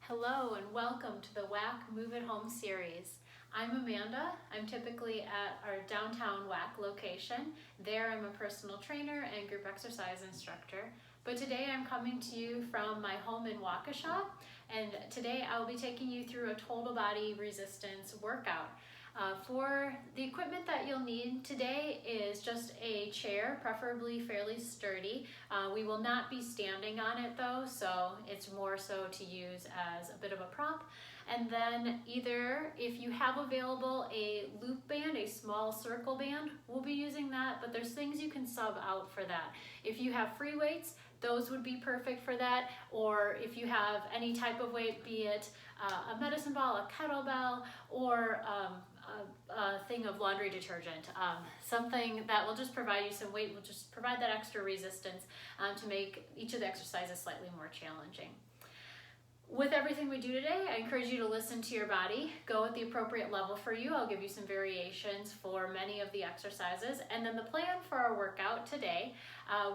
Hello and welcome to the WAC Move at Home series. I'm Amanda. I'm typically at our downtown WAC location. There I'm a personal trainer and group exercise instructor. But today I'm coming to you from my home in Waukesha, and today I'll be taking you through a total body resistance workout. For the equipment that you'll need today is just a chair, preferably fairly sturdy. We will not be standing on it though, so it's more so to use as a bit of a prop. And then either if you have available a loop band, a small circle band, we'll be using that, but there's things you can sub out for that. If you have free weights, those would be perfect for that, or if you have any type of weight, be it a medicine ball, a kettlebell, or a thing of laundry detergent. Something that will just provide you some weight, will just provide that extra resistance to make each of the exercises slightly more challenging. With everything we do today, I encourage you to listen to your body, go at the appropriate level for you. I'll give you some variations for many of the exercises. And then the plan for our workout today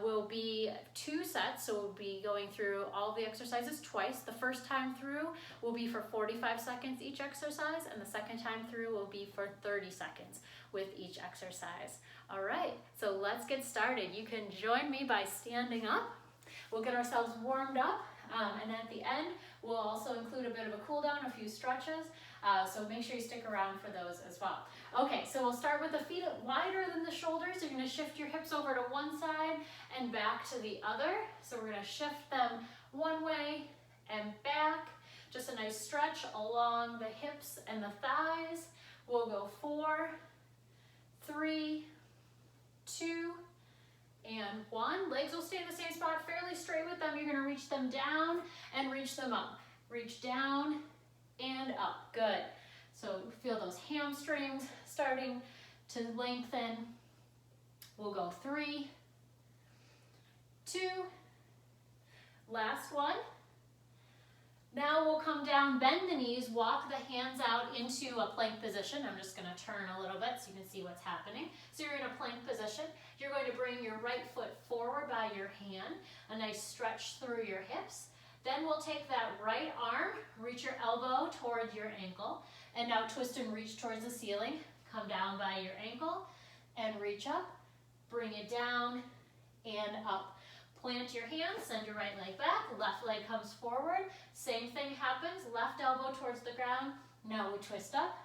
will be 2 sets. So we'll be going through all the exercises twice. The first time through will be for 45 seconds each exercise, and the second time through will be for 30 seconds with each exercise. All right, so let's get started. You can join me by standing up. We'll get ourselves warmed up, and at the end, we'll also include a bit of a cool down, a few stretches, so make sure you stick around for those as well. Okay, so we'll start with the feet wider than the shoulders. You're gonna shift your hips over to one side and back to the other. So we're gonna shift them one way and back. Just a nice stretch along the hips and the thighs. We'll go 4, 3, 2, and 1. Legs will stay in the same spot, fairly straight with them. You're gonna reach them down and reach them up. Reach down and up, good. So feel those hamstrings starting to lengthen. We'll go 3, 2, last one. Now we'll come down, bend the knees, walk the hands out into a plank position. I'm just gonna turn a little bit so you can see what's happening. So you're in a plank position. You're going to bring your right foot forward by your hand, a nice stretch through your hips. Then we'll take that right arm, reach your elbow toward your ankle, and now twist and reach towards the ceiling. Come down by your ankle and reach up, bring it down and up. Plant your hands, send your right leg back, left leg comes forward. Same thing happens, left elbow towards the ground. Now we twist up,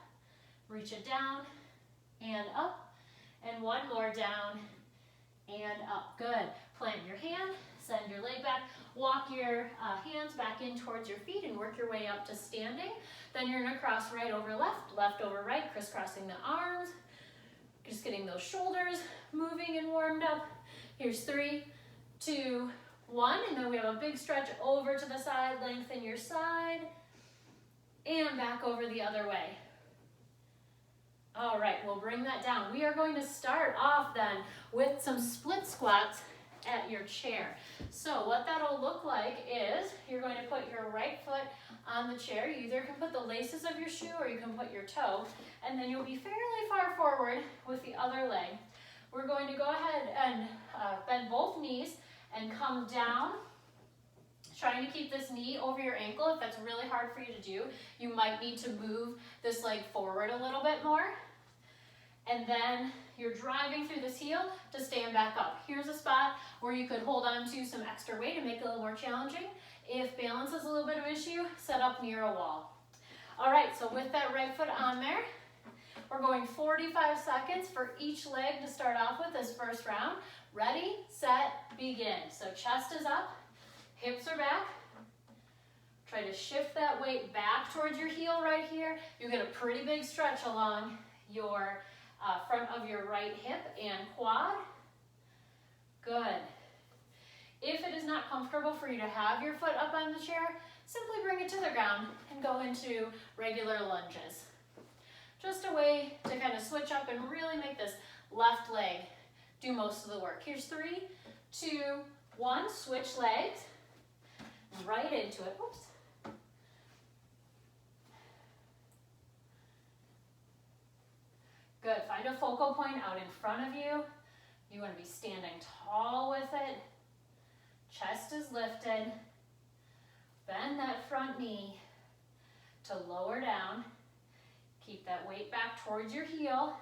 reach it down and up, and one more down and up. Good. Plant your hand, send your leg back, walk your hands back in towards your feet and work your way up to standing. Then you're gonna cross right over left, left over right, crisscrossing the arms, just getting those shoulders moving and warmed up. Here's 3, 2, 1, and then we have a big stretch over to the side, lengthen your side, and back over the other way. All right, we'll bring that down. We are going to start off then with some split squats at your chair. So what that'll look like is you're going to put your right foot on the chair. You either can put the laces of your shoe or you can put your toe, and then you'll be fairly far forward with the other leg. We're going to go ahead and bend both knees and come down, trying to keep this knee over your ankle. If that's really hard for you to do, you might need to move this leg forward a little bit more. And then you're driving through this heel to stand back up. Here's a spot where you could hold on to some extra weight and make it a little more challenging. If balance is a little bit of an issue, set up near a wall. All right, so with that right foot on there, we're going 45 seconds for each leg to start off with this first round. Ready, set, begin. So chest is up, hips are back. Try to shift that weight back towards your heel right here. You get a pretty big stretch along your front of your right hip and quad. Good. If it is not comfortable for you to have your foot up on the chair, simply bring it to the ground and go into regular lunges. Just a way to kind of switch up and really make this left leg do most of the work. Here's 3, 2, 1, switch legs, right into it. Oops. Good, find a focal point out in front of you. You want to be standing tall with it. Chest is lifted. Bend that front knee. to lower down. Keep that weight back towards your heel,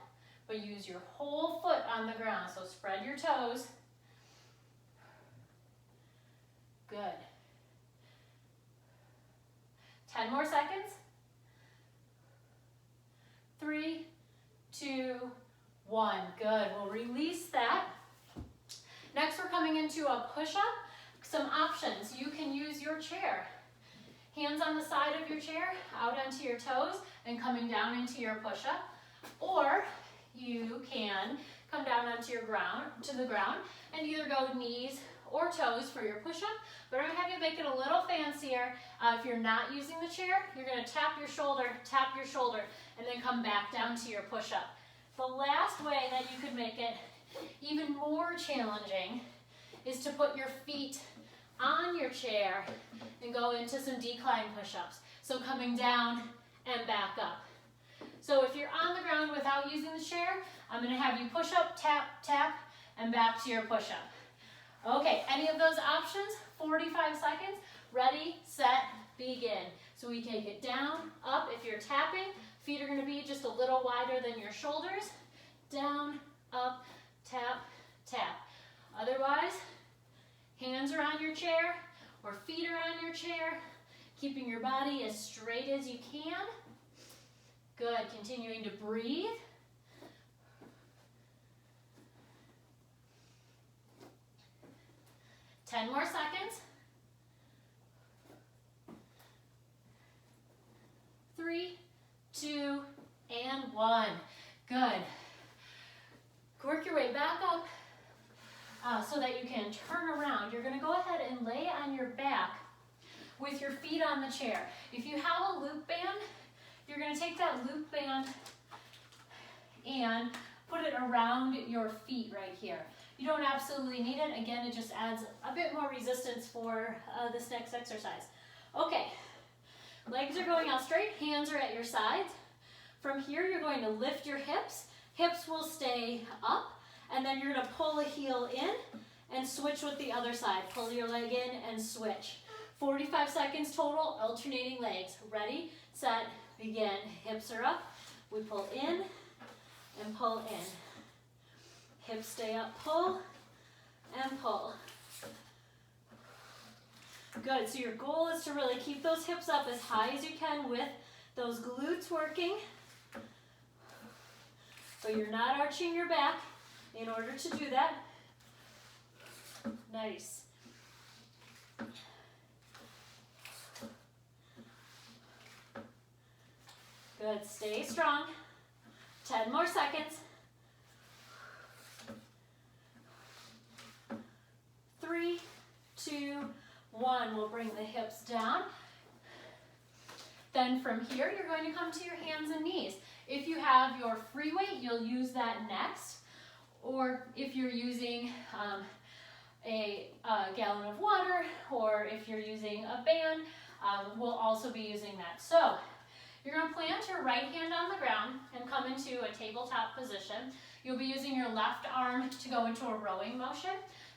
but use your whole foot on the ground. So spread your toes. Good. 10 more seconds. 3, 2, 1. Good. We'll release that. Next, we're coming into a push-up. Some options. You can use your chair. Hands on the side of your chair, out onto your toes, and coming down into your push-up. Or you can come down onto your ground, to the ground, and either go knees or toes for your push-up. But I'm going to have you make it a little fancier. If you're not using the chair, you're going to tap your shoulder, and then come back down to your push-up. The last way that you could make it even more challenging is to put your feet on your chair and go into some decline push-ups. So coming down and back up. So if you're on the ground without using the chair, I'm going to have you push up, tap, tap, and back to your push-up. Okay, any of those options, 45 seconds, ready, set, begin. So we take it down, up. If you're tapping, feet are going to be just a little wider than your shoulders. Down, up, tap, tap. Otherwise, hands are on your chair or feet are on your chair, keeping your body as straight as you can. Good, continuing to breathe. Ten more seconds. 3, 2, and 1. Good. Work your way back up so that you can turn around. You're going to go ahead and lay on your back with your feet on the chair. If you have a loop band, you're going to take that loop band and put it around your feet right here. You don't absolutely need it. Again, it just adds a bit more resistance for this next exercise. Okay, legs are going out straight, hands are at your sides. From here, you're going to lift your hips. Hips will stay up, and then you're going to pull a heel in and switch with the other side. Pull your leg in and switch. 45 seconds total, alternating legs. Ready, set, begin. Hips are up. We pull in and pull in. Hips stay up, pull and pull. Good, so your goal is to really keep those hips up as high as you can with those glutes working. But you're not arching your back in order to do that. Nice. Good, stay strong. 10 more seconds. 3, 2, 1. We'll bring the hips down. Then from here, you're going to come to your hands and knees. If you have your free weight, you'll use that next. Or if you're using a gallon of water, or if you're using a band, we'll also be using that. So you're going to plant your right hand on the ground and come into a tabletop position. You'll be using your left arm to go into a rowing motion.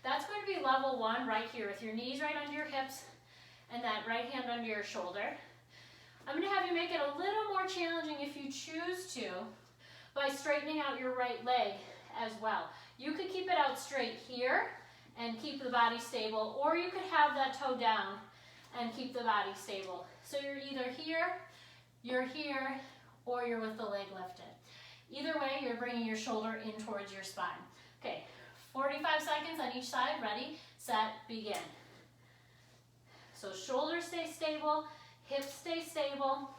That's going to be level 1 right here with your knees right under your hips and that right hand under your shoulder. I'm going to have you make it a little more challenging if you choose to by straightening out your right leg as well. You could keep it out straight here and keep the body stable, or you could have that toe down and keep the body stable. So you're either here, or you're with the leg lifted. Either way, you're bringing your shoulder in towards your spine. Okay, 45 seconds on each side. Ready, set, begin. So shoulders stay stable, hips stay stable.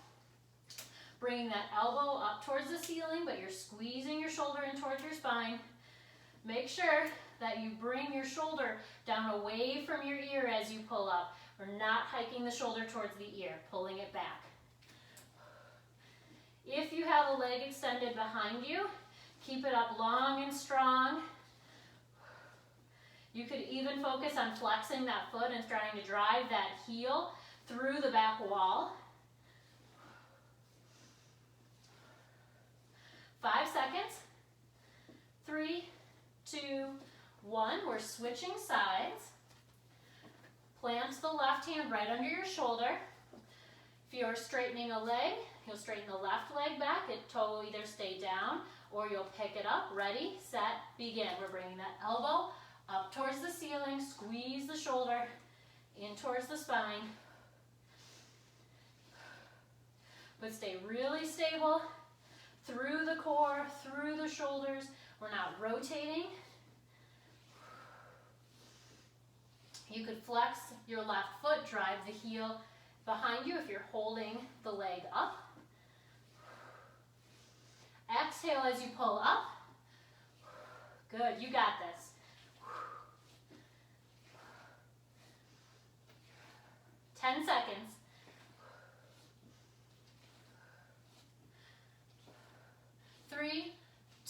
Bringing that elbow up towards the ceiling, but you're squeezing your shoulder in towards your spine. Make sure that you bring your shoulder down away from your ear as you pull up. We're not hiking the shoulder towards the ear, pulling it back. If you have a leg extended behind you, keep it up long and strong. You could even focus on flexing that foot and trying to drive that heel through the back wall. 5 seconds. 3, 2, 1. We're switching sides. Plant the left hand right under your shoulder. If you're straightening a leg, you'll straighten the left leg back. It toe will either stay down or you'll pick it up. Ready, set, begin. We're bringing that elbow up towards the ceiling. Squeeze the shoulder in towards the spine. But stay really stable through the core, through the shoulders. We're not rotating. You could flex your left foot, drive the heel behind you if you're holding the leg up. Exhale as you pull up. Good, you got this. 10 seconds. 3,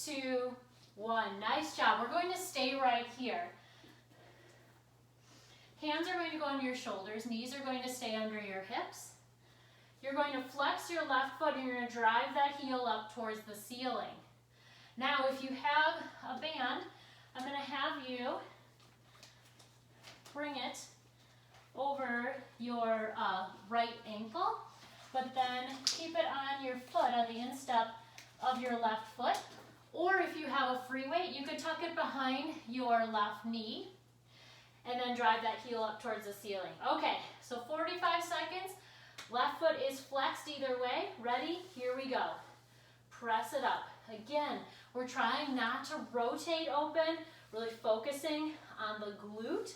2, 1. Nice job. We're going to stay right here. Hands are going to go under your shoulders. Knees are going to stay under your hips. You're going to flex your left foot and you're going to drive that heel up towards the ceiling. Now, if you have a band, I'm going to have you bring it over your right ankle, but then keep it on your foot, on the instep of your left foot. Or if you have a free weight, you could tuck it behind your left knee and then drive that heel up towards the ceiling. Okay, so 45 seconds. Left foot is flexed either way. Ready? Here we go. Press it up. Again, we're trying not to rotate open, really focusing on the glute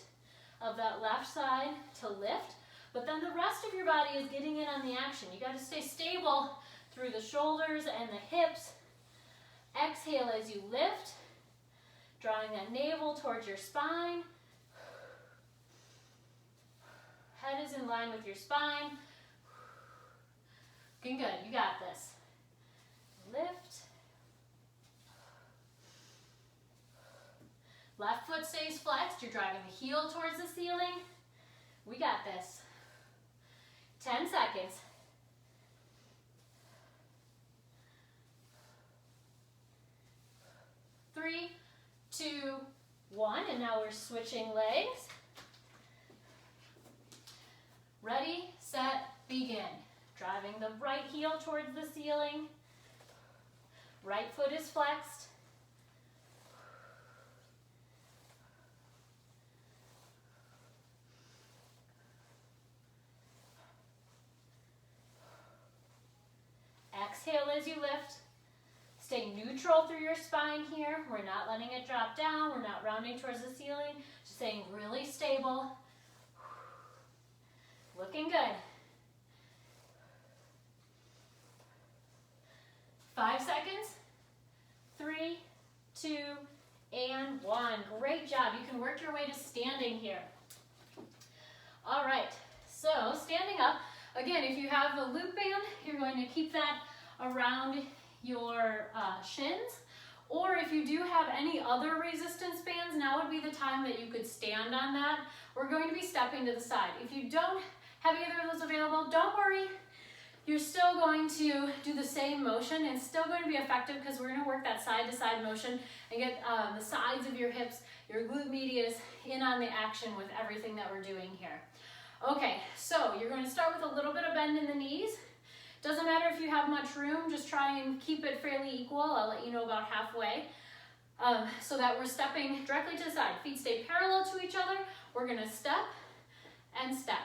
of that left side to lift. But then the rest of your body is getting in on the action. You got to stay stable through the shoulders and the hips. Exhale as you lift, drawing that navel towards your spine. Head is in line with your spine. Looking good, you got this. Lift. Left foot stays flexed, you're driving the heel towards the ceiling. We got this. 10 seconds. 3, 2, 1, and now we're switching legs. Ready, set, begin. Driving the right heel towards the ceiling. Right foot is flexed. Exhale as you lift. Stay neutral through your spine here. We're not letting it drop down. We're not rounding towards the ceiling. Just staying really stable. Looking good. 5 seconds. 3, 2, and 1. Great job. You can work your way to standing here. All right, so standing up. Again, if you have a loop band, you're going to keep that around your shins. Or if you do have any other resistance bands, now would be the time that you could stand on that. We're going to be stepping to the side. If you don't have either of those available, don't worry. You're still going to do the same motion and still going to be effective because we're going to work that side-to-side motion and get the sides of your hips, your glute medius in on the action with everything that we're doing here. Okay, so you're going to start with a little bit of bend in the knees. Doesn't matter if you have much room, just try and keep it fairly equal. I'll let you know about halfway. So that we're stepping directly to the side. Feet stay parallel to each other. We're going to step and step.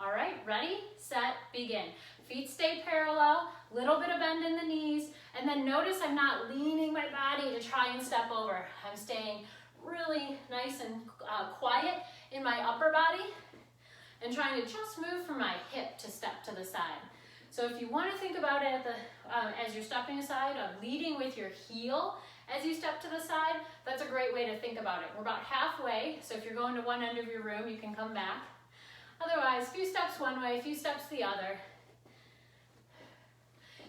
All right, ready, set, begin. Feet stay parallel, little bit of bend in the knees, and then notice I'm not leaning my body to try and step over. I'm staying really nice and quiet in my upper body and trying to just move from my hip to step to the side. So if you want to think about it as you're stepping aside, leading with your heel as you step to the side, that's a great way to think about it. We're about halfway, so if you're going to one end of your room, you can come back. Otherwise, a few steps one way, a few steps the other.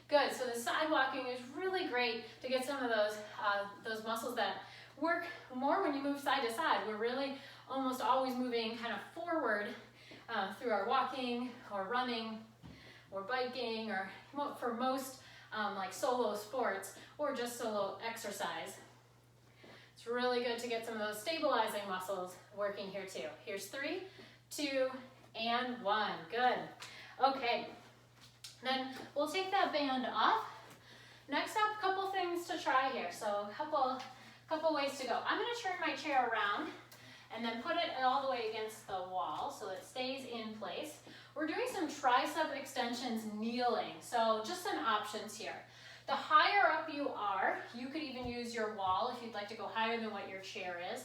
Good, so the side walking is really great to get some of those muscles that work more when you move side to side. We're really almost always moving kind of forward through our walking or running or biking or for most like solo sports or just solo exercise. It's really good to get some of those stabilizing muscles working here too. Here's 3, 2, and 1. Good. Okay. Then we'll take that band off. Next up, a couple things to try here. So a couple ways to go. I'm gonna turn my chair around and then put it all the way against the wall so it stays in place. We're doing some tricep extensions kneeling, so just some options here. The higher up you are, you could even use your wall if you'd like to go higher than what your chair is.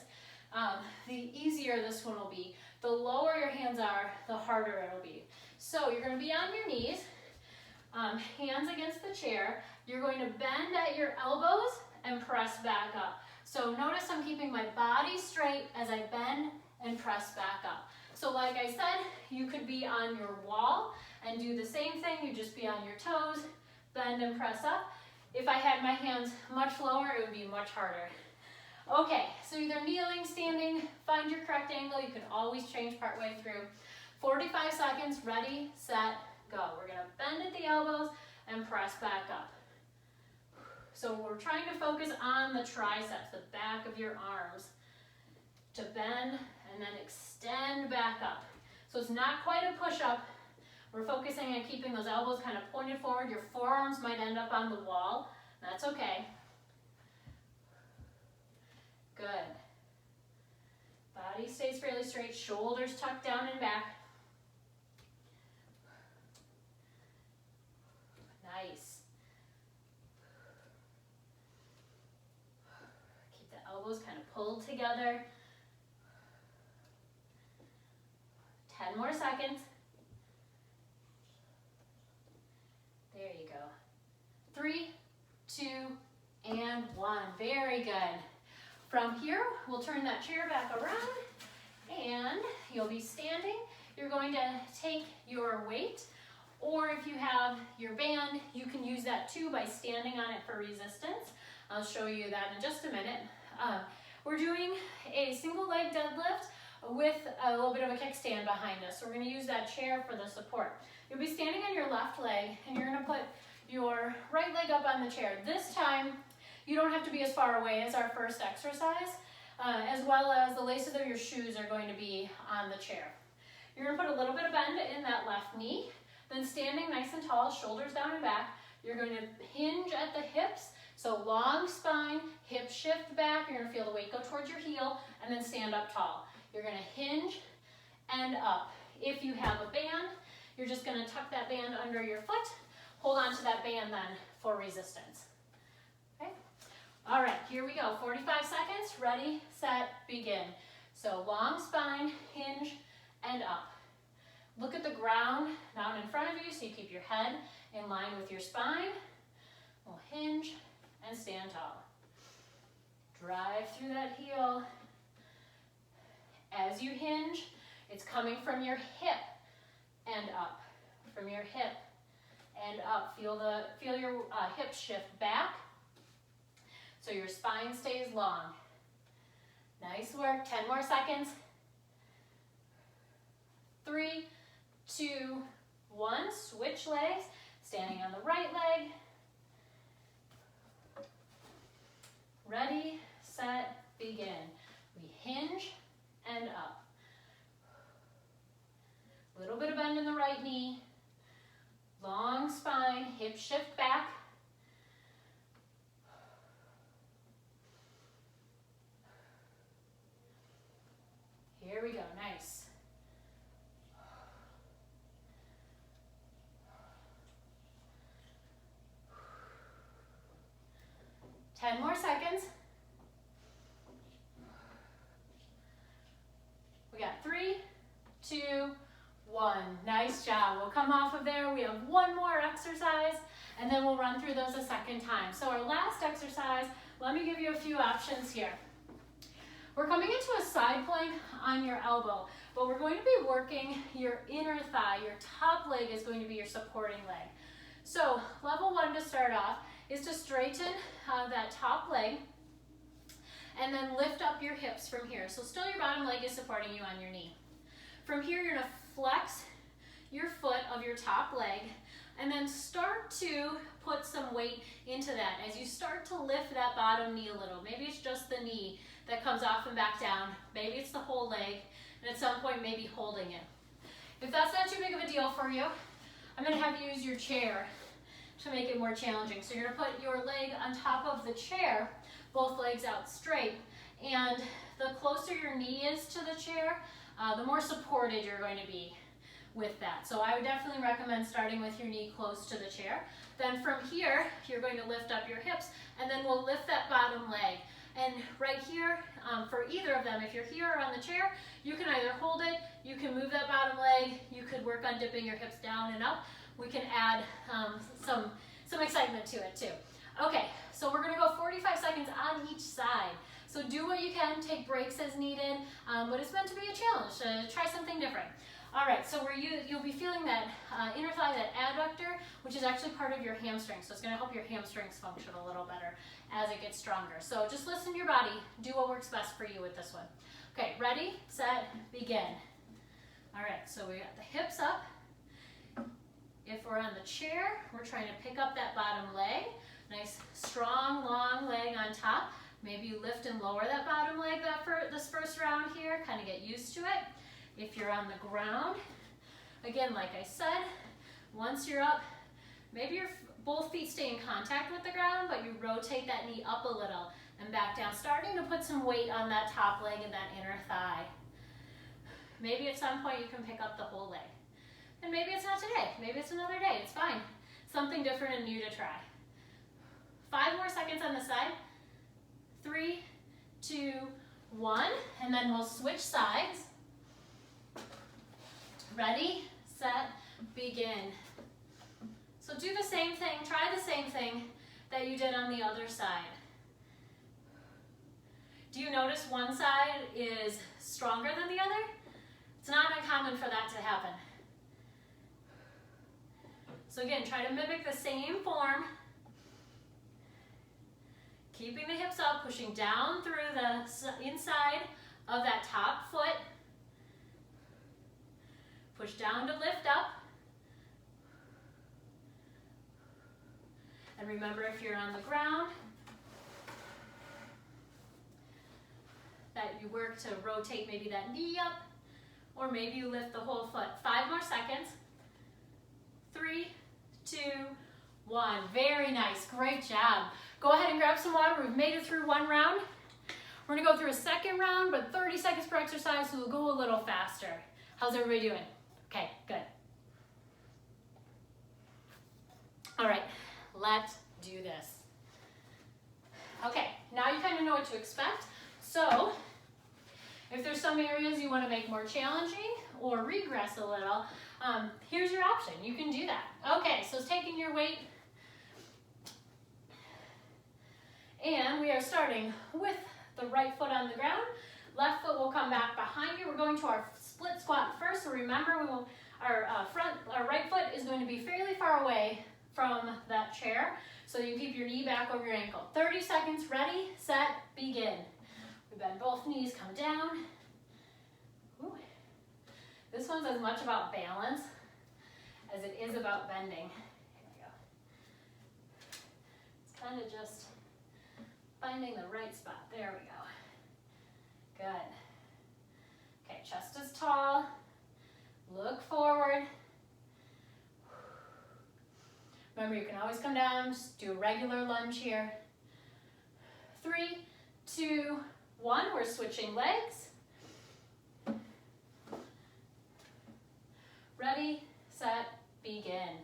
The easier this one will be. The lower your hands are, the harder it'll be. So you're going to be on your knees, hands against the chair. You're going to bend at your elbows and press back up. So notice I'm keeping my body straight as I bend and press back up. So like I said, you could be on your wall and do the same thing. You just be on your toes, bend and press up. If I had my hands much lower, it would be much harder. Okay, so either kneeling, standing, find your correct angle. You can always change partway through. 45 seconds, ready, set, go. We're gonna bend at the elbows and press back up. So we're trying to focus on the triceps, the back of your arms, to bend and then extend back up. So it's not quite a push-up. We're focusing on keeping those elbows kind of pointed forward. Your forearms might end up on the wall. That's okay. Good. Body stays fairly straight, shoulders tucked down and back. Nice. Keep the elbows kind of pulled together. 10 more seconds. There you go. 3, 2, and 1. Very good. From here, we'll turn that chair back around and you'll be standing. You're going to take your weight, or if you have your band, you can use that too by standing on it for resistance. I'll show you that in just a minute. We're doing a single leg deadlift with a little bit of a kickstand behind us. So we're going to use that chair for the support. You'll be standing on your left leg and you're going to put your right leg up on the chair. This time, you don't have to be as far away as our first exercise, as well as the laces of your shoes are going to be on the chair. You're going to put a little bit of bend in that left knee, then standing nice and tall, shoulders down and back, you're going to hinge at the hips, so long spine, hip shift back, you're going to feel the weight go towards your heel, and then stand up tall. You're going to hinge and up. If you have a band, you're just going to tuck that band under your foot, hold on to that band then for resistance. Okay? All right, here we go. 45 seconds, ready, set, begin. So long spine, hinge, and up. Look at the ground down in front of you so you keep your head in line with your spine. We'll hinge and stand tall. Drive through that heel. As you hinge, it's coming from your hip and up. From your hip and up. Feel your hip shift back so your spine stays long. Nice work. 10 more seconds. 3, 2, 1. Switch legs. Standing on the right leg. Ready, set, begin. We hinge and up. A little bit of bend in the right knee. Long spine, hip shift back. Here we go, nice. Ten more seconds. We got 3, 2, 1. Nice job. We'll come off of there. We have one more exercise, and then we'll run through those a second time. So our last exercise, let me give you a few options here. We're coming into a side plank on your elbow, but we're going to be working your inner thigh. Your top leg is going to be your supporting leg. So level 1 to start off is to straighten that top leg and then lift up your hips from here. So still your bottom leg is supporting you on your knee. From here, you're gonna flex your foot of your top leg and then start to put some weight into that. As you start to lift that bottom knee a little, maybe it's just the knee that comes off and back down, maybe it's the whole leg, and at some point maybe holding it. If that's not too big of a deal for you, I'm gonna have you use your chair to make it more challenging. So you're gonna put your leg on top of the chair, both legs out straight, and the closer your knee is to the chair, the more supported you're going to be with that. So I would definitely recommend starting with your knee close to the chair. Then from here, you're going to lift up your hips, and then we'll lift that bottom leg. And right here, for either of them, if you're here or on the chair, you can either hold it, you can move that bottom leg, you could work on dipping your hips down and up. We can add some excitement to it too. Okay, so we're gonna go 45 seconds on each side. So do what you can, take breaks as needed, but it's meant to be a challenge, so try something different. All right, so you'll be feeling that inner thigh, that adductor, which is actually part of your hamstring. So it's gonna help your hamstrings function a little better as it gets stronger. So just listen to your body, do what works best for you with this one. Okay, ready, set, begin. All right, so we got the hips up. If we're on the chair, we're trying to pick up that bottom leg. Nice, strong, long leg on top. Maybe you lift and lower that bottom leg this first round here, kind of get used to it. If you're on the ground, again, like I said, once you're up, maybe your both feet stay in contact with the ground, but you rotate that knee up a little and back down, starting to put some weight on that top leg and that inner thigh. Maybe at some point you can pick up the whole leg. And maybe it's not today, maybe it's another day, it's fine. Something different and new to try. 5 more seconds on the side. 3, 2, 1, and then we'll switch sides. Ready, set, begin. So do the same thing, try the same thing that you did on the other side. Do you notice one side is stronger than the other? It's not uncommon for that to happen. So again, try to mimic the same form. Keeping the hips up, pushing down through the inside of that top foot. Push down to lift up. And remember, if you're on the ground, that you work to rotate maybe that knee up, or maybe you lift the whole foot. 5 more seconds. 3, 2, 1. Very nice, great job. Go ahead and grab some water. We've made it through 1 round. We're gonna go through a second round, but 30 seconds per exercise, so we'll go a little faster. How's everybody doing? Okay, good. All right, let's do this. Okay, now you kind of know what to expect. So, if there's some areas you want to make more challenging or regress a little, here's your option. You can do that. Okay, so taking your weight, and we are starting with the right foot on the ground. Left foot will come back behind you. We're going to our split squat first. So remember, our right foot is going to be fairly far away from that chair. So you keep your knee back over your ankle. 30 seconds, ready, set, begin. We bend both knees, come down. Ooh. This one's as much about balance as it is about bending. Here we go. It's kind of just finding the right spot. There we go. Good. Okay, chest is tall. Look forward. Remember, you can always come down, just do a regular lunge here. 3, 2, 1, we're switching legs. Ready, set, begin.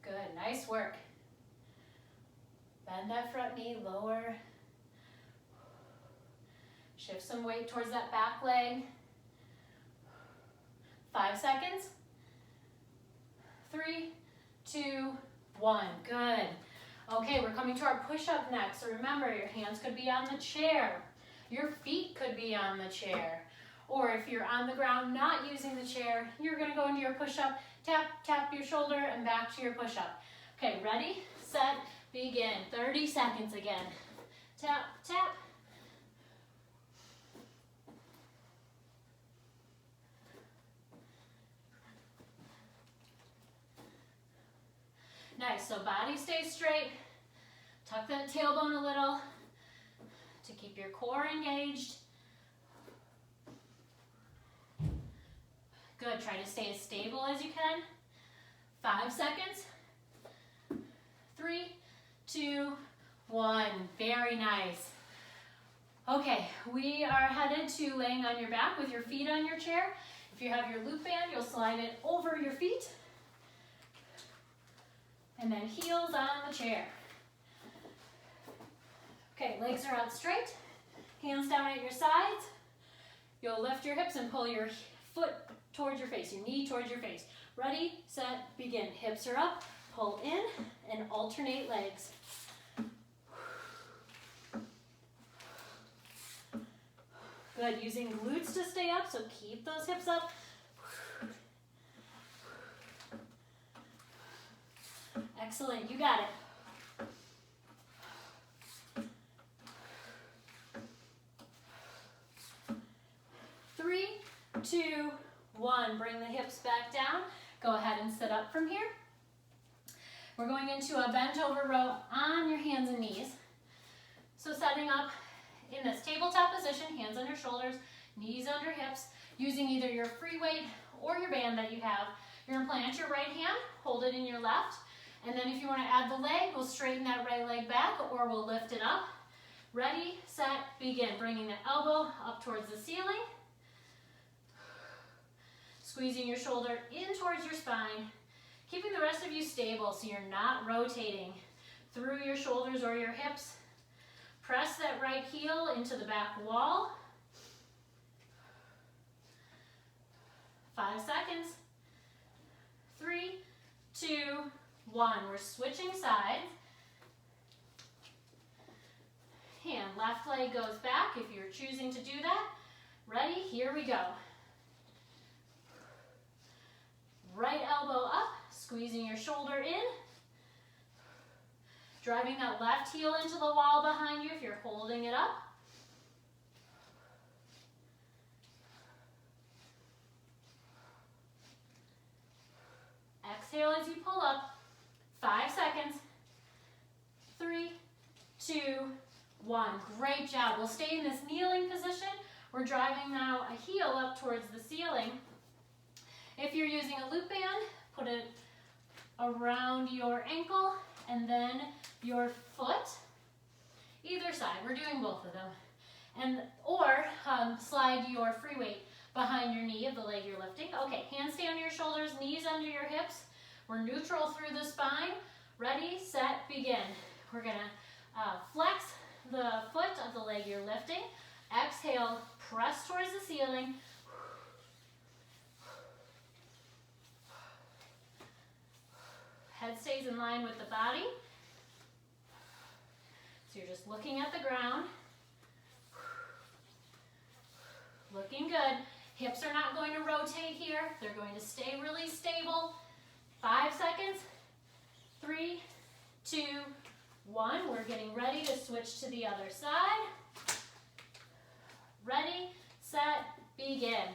Good, nice work. Bend that front knee, lower. Shift some weight towards that back leg. 5 seconds. 3, 2, 1. Good. Okay, we're coming to our push-up next. So remember, your hands could be on the chair. Your feet could be on the chair. Or if you're on the ground not using the chair, you're going to go into your push-up. Tap, tap your shoulder and back to your push-up. Okay, ready, set, begin. 30 seconds again. Tap, tap. Nice, so body stays straight. Tuck that tailbone a little. to keep your core engaged. Good, try to stay as stable as you can. 5 seconds. 3, 2, 1. Very nice. Okay, we are headed to laying on your back with your feet on your chair. If you have your loop band, you'll slide it over your feet. And then heels on the chair. Okay, legs are out straight. Hands down at your sides. You'll lift your hips and pull your foot towards your face, your knee towards your face. Ready, set, begin. Hips are up, pull in, and alternate legs. Good, using glutes to stay up, so keep those hips up. Excellent, you got it. Three, 2, 1. Bring the hips back down. Go ahead and sit up from here. We're going into a bent over row on your hands and knees. So setting up in this tabletop position, hands under shoulders, knees under hips, using either your free weight or your band that you have. You're going to plant your right hand, hold it in your left, and then if you want to add the leg, we'll straighten that right leg back or we'll lift it up. Ready, set, begin. Bringing the elbow up towards the ceiling. Squeezing your shoulder in towards your spine. Keeping the rest of you stable so you're not rotating through your shoulders or your hips. Press that right heel into the back wall. 5 seconds. 3, 2, 1. We're switching sides. Hand, left leg goes back if you're choosing to do that. Ready? Here we go. Right elbow up, squeezing your shoulder in. Driving that left heel into the wall behind you if you're holding it up. Exhale as you pull up. 5 seconds. 3, 2, 1. Great job. We'll stay in this kneeling position. We're driving now a heel up towards the ceiling. If you're using a loop band, put it around your ankle and then your foot, either side. We're doing both of them. Or slide your free weight behind your knee of the leg you're lifting. Okay, hands stay on your shoulders, knees under your hips. We're neutral through the spine. Ready, set, begin. We're gonna flex the foot of the leg you're lifting. Exhale, press towards the ceiling. Head stays in line with the body. So you're just looking at the ground. Looking good. Hips are not going to rotate here. They're going to stay really stable. 5 seconds. 3, 2, 1. We're getting ready to switch to the other side. Ready, set, begin.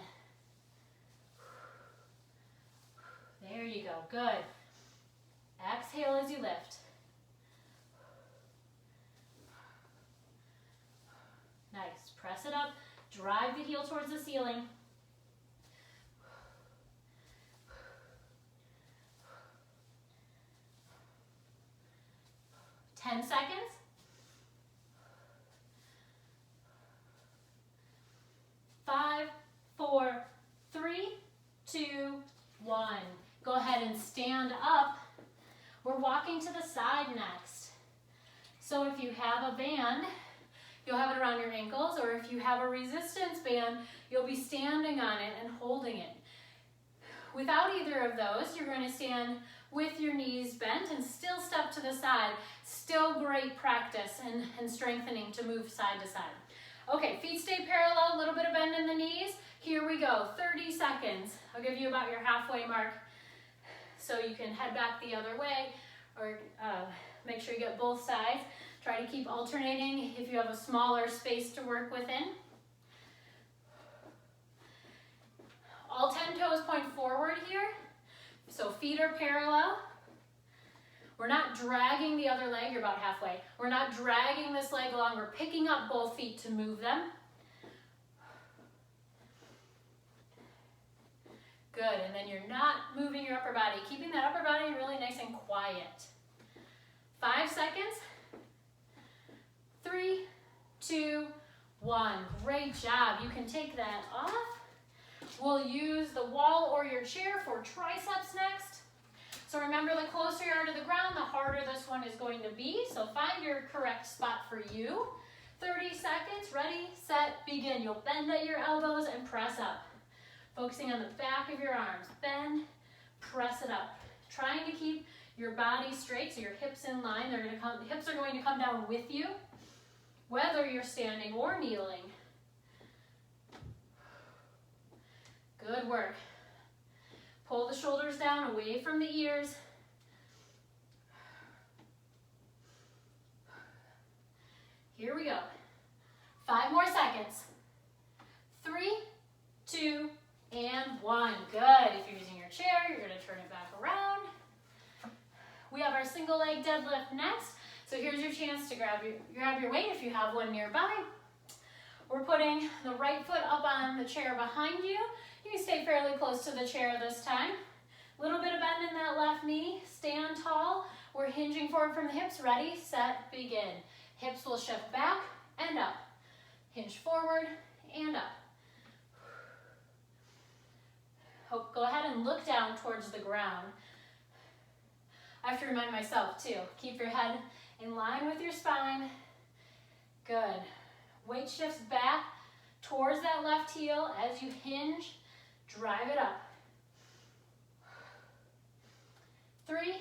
There you go. Good. Exhale as you lift. Nice. Press it up. Drive the heel towards the ceiling. Ten seconds. 5, 4, 3, 2, 1. Go ahead and stand up. We're walking to the side next. So if you have a band, you'll have it around your ankles, or if you have a resistance band, you'll be standing on it and holding it. Without either of those, you're going to stand with your knees bent and still step to the side. Still great practice and strengthening to move side to side. Okay, feet stay parallel, a little bit of bend in the knees. Here we go, 30 seconds. I'll give you about your halfway mark so you can head back the other way, or make sure you get both sides. Try to keep alternating if you have a smaller space to work within. All 10 toes point forward here, so feet are parallel. We're not dragging the other leg, you're about halfway. We're not dragging this leg along, we're picking up both feet to move them. Good, and then you're not moving your upper body, keeping that upper body really nice and quiet. 5 seconds. 3, 2, 1. Great job. You can take that off. We'll use the wall or your chair for triceps next. So remember, the closer you are to the ground, the harder this one is going to be. So find your correct spot for you. 30 seconds. Ready, set, begin. You'll bend at your elbows and press up. Focusing on the back of your arms. Bend, press it up. Trying to keep your body straight so your hips in line. The hips are going to come down with you, whether you're standing or kneeling. Good work. Pull the shoulders down away from the ears. Here we go. 5 more seconds. 3, 2, and 1. Good. If you're using your chair, you're going to turn it back around. We have our single leg deadlift next. So here's your chance to grab your weight if you have one nearby. We're putting the right foot up on the chair behind you. You can stay fairly close to the chair this time. A little bit of bend in that left knee. Stand tall. We're hinging forward from the hips. Ready, set, begin. Hips will shift back and up. Hinge forward and up. Go ahead and look down towards the ground. I have to remind myself too. Keep your head in line with your spine. Good. Weight shifts back towards that left heel as you hinge. Drive it up. 3,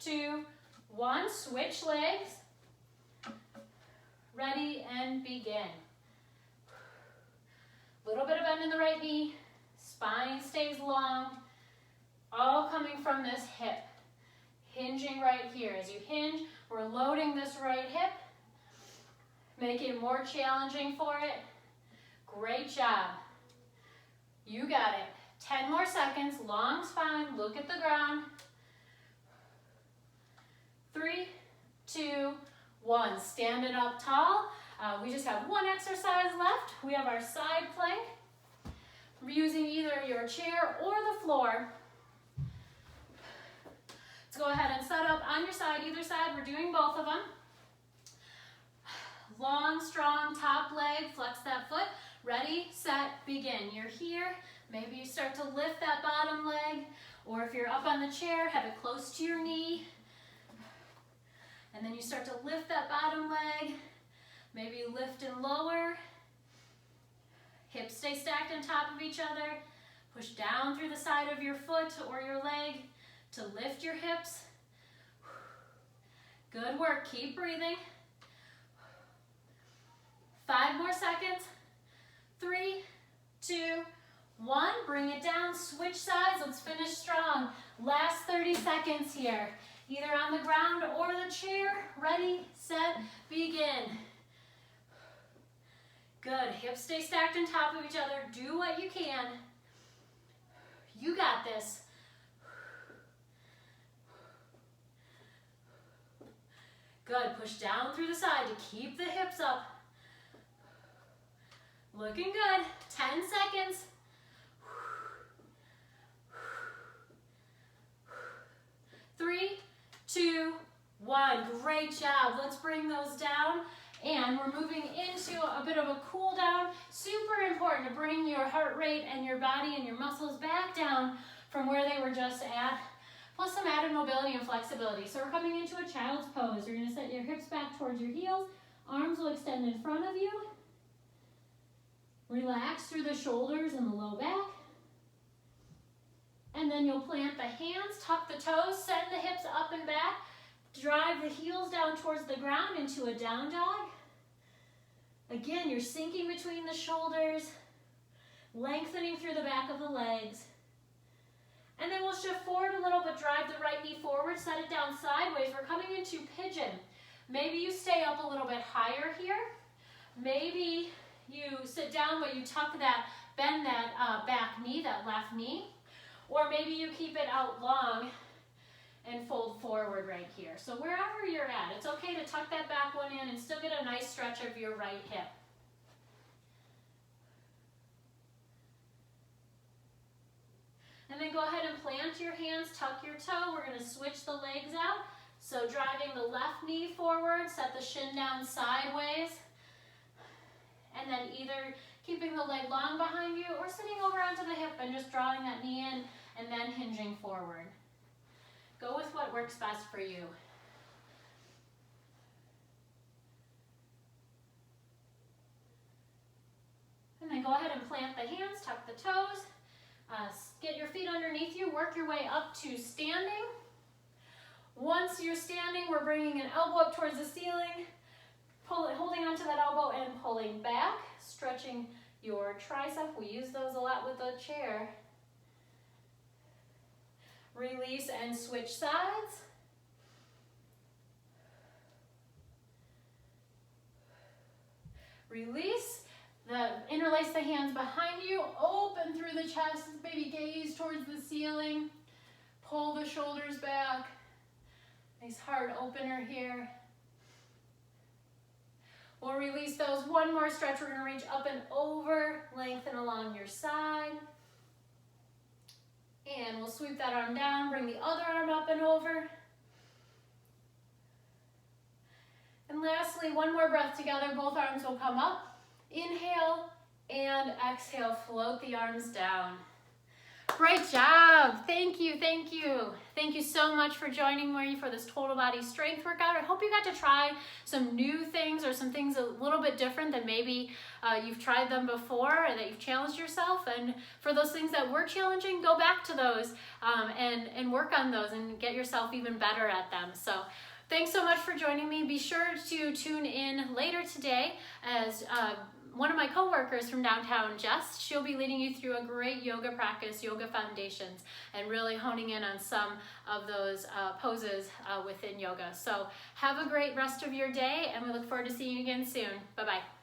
2, 1. Switch legs. Ready and begin. Little bit of bend in the right knee. Spine stays long. All coming from this hip. Hinging right here. As you hinge, we're loading this right hip. Making it more challenging for it. Great job. You got it. 10 more seconds. Long spine. Look at the ground. 3, 2, 1. Stand it up tall. We just have one exercise left. We have our side plank. We're using either your chair or the floor. Let's go ahead and set up on your side, either side. We're doing both of them. Long, strong top leg. Flex that foot. Ready, set, begin. You're here. Maybe you start to lift that bottom leg, or if you're up on the chair, have it close to your knee. And then you start to lift that bottom leg. Maybe lift and lower. Hips stay stacked on top of each other. Push down through the side of your foot or your leg to lift your hips. Good work. Keep breathing. 5 more seconds. 3, 2, 1. Bring it down. Switch sides. Let's finish strong. Last 30 seconds here. Either on the ground or the chair. Ready, set, begin. Good. Hips stay stacked on top of each other. Do what you can. You got this. Good. Push down through the side to keep the hips up. Looking good. 10 seconds. 3, 2, 1. Great job. Let's bring those down. And we're moving into a bit of a cool down. Super important to bring your heart rate and your body and your muscles back down from where they were just at. Plus some added mobility and flexibility. So we're coming into a child's pose. You're going to set your hips back towards your heels. Arms will extend in front of you. Relax through the shoulders and the low back. And then you'll plant the hands, tuck the toes, send the hips up and back. Drive the heels down towards the ground into a down dog. Again, you're sinking between the shoulders, lengthening through the back of the legs. And then we'll shift forward a little bit, drive the right knee forward, set it down sideways. We're coming into pigeon. Maybe you stay up a little bit higher here. Maybe you sit down but you tuck that, bend that back knee, that left knee. Or maybe you keep it out long and fold forward right here. So wherever you're at, it's okay to tuck that back one in and still get a nice stretch of your right hip. And then go ahead and plant your hands, tuck your toe. We're going to switch the legs out. So driving the left knee forward, set the shin down sideways. And then either keeping the leg long behind you or sitting over onto the hip and just drawing that knee in and then hinging forward. Go with what works best for you. And then go ahead and plant the hands, tuck the toes, get your feet underneath you, work your way up to standing. Once you're standing, we're bringing an elbow up towards the ceiling, holding onto that elbow and pulling back, stretching your tricep. We use those a lot with the chair. Release and switch sides. Release. Interlace the hands behind you. Open through the chest. Maybe gaze towards the ceiling. Pull the shoulders back. Nice heart opener here. We'll release those. One more stretch. We're going to reach up and over. Lengthen along your side. And we'll sweep that arm down, bring the other arm up and over. And lastly, one more breath together. Both arms will come up. Inhale and exhale, float the arms down. Great job. Thank you, thank you. Thank you so much for joining me for this total body strength workout. I hope you got to try some new things or some things a little bit different than maybe you've tried them before and that you've challenged yourself. And for those things that were challenging, go back to those and work on those and get yourself even better at them. So thanks so much for joining me. Be sure to tune in later today as one of my coworkers from downtown, Jess, she'll be leading you through a great yoga practice, yoga foundations, and really honing in on some of those poses within yoga. So have a great rest of your day, and we look forward to seeing you again soon. Bye-bye.